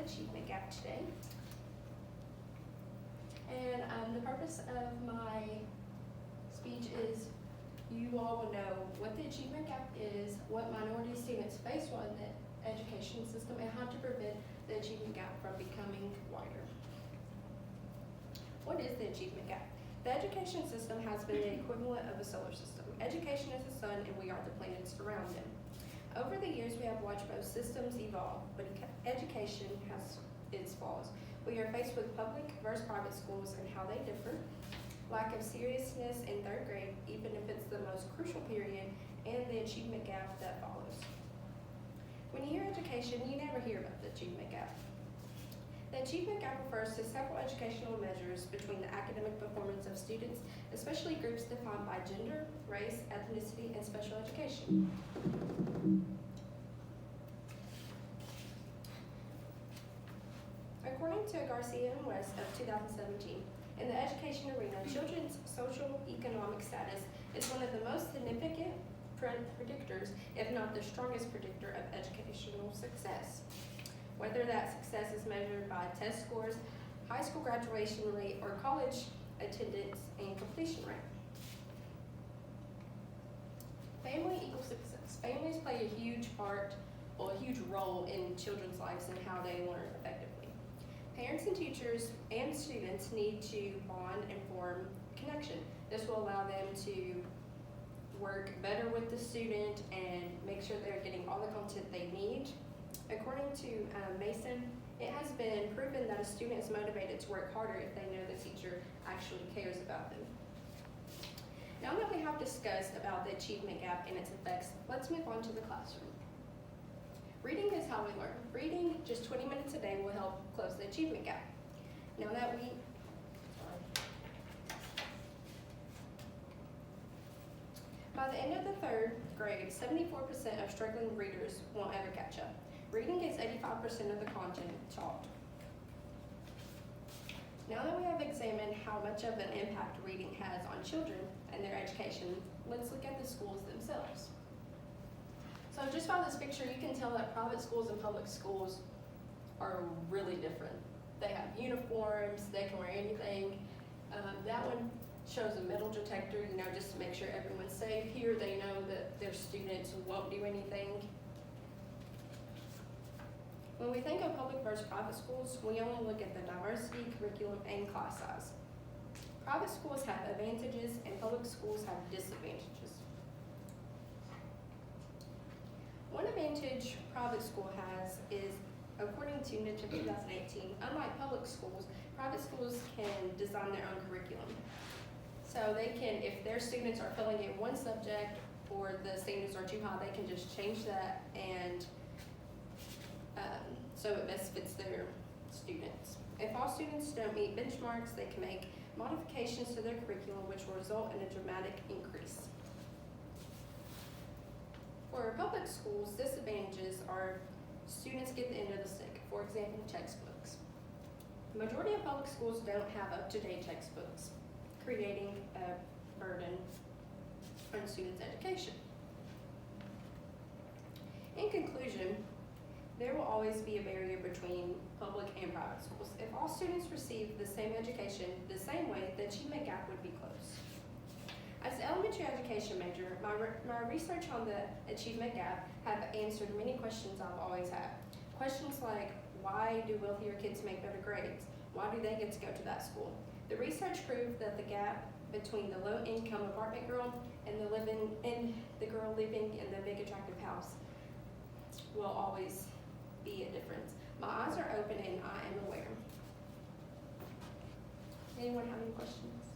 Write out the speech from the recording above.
the achievement gap today. And the purpose of my speech is you all will know what the achievement gap is, what minority students face in the education system, and how to prevent the achievement gap from becoming wider. What is the achievement gap? The education system has been the equivalent of a solar system. Education is the sun and we are the planets around it. Over the years, we have watched both systems evolve, but education has its flaws. We are faced with public versus private schools and how they differ, lack of seriousness in third grade, even if it's the most crucial period, and the achievement gap that follows. When you hear education, you never hear about the achievement gap. The achievement gap refers to several educational measures between the academic performance of students, especially groups defined by gender, race, ethnicity, and special education. According to Garcia and West of 2017, in the education arena, children's social economic status is one of the most significant predictors, if not the strongest predictor of educational success. Whether that success is measured by test scores, high school graduation rate, or college attendance and completion rate. Family equals success. Families play a huge role in children's lives and how they learn effectively. Parents and teachers and students need to bond and form connection. This will allow them to work better with the student and make sure they're getting all the content they need. According to Mason, it has been proven that a student is motivated to work harder if they know the teacher actually cares about them. Now that we have discussed about the achievement gap and its effects, let's move on to the classroom. Reading is how we learn. Reading just 20 minutes a day will help close the achievement gap. By the end of the third grade, 74% of struggling readers won't ever catch up. Reading gets 85% of the content taught. Now that we have examined how much of an impact reading has on children and their education, let's look at the schools themselves. So just by this picture, you can tell that private schools and public schools are really different. They have uniforms, they can wear anything. That one shows a metal detector, just to make sure everyone's safe. Here they know that their students won't do anything. When we think of public versus private schools, we only look at the diversity, curriculum, and class size. Private schools have advantages and public schools have disadvantages. One advantage private school has is, according to Niche of 2018, unlike public schools, private schools can design their own curriculum. So they can, if their students are failing in one subject or the standards are too high, they can just change that and so it best fits their students. If all students don't meet benchmarks, they can make modifications to their curriculum, which will result in a dramatic increase. For public schools, disadvantages are students get the end of the stick. For example, textbooks. The majority of public schools don't have up-to-date textbooks, creating a burden on students' education. In conclusion, there will always be a barrier between public and private schools. If all students receive the same education the same way, the achievement gap would be closed. As an elementary education major, my research on the achievement gap have answered many questions I've always had. Questions like, why do wealthier kids make better grades? Why do they get to go to that school? The research proved that the gap between the low-income apartment girl and the girl living in the big attractive house will always be a difference. My eyes are open and I am aware. Anyone have any questions?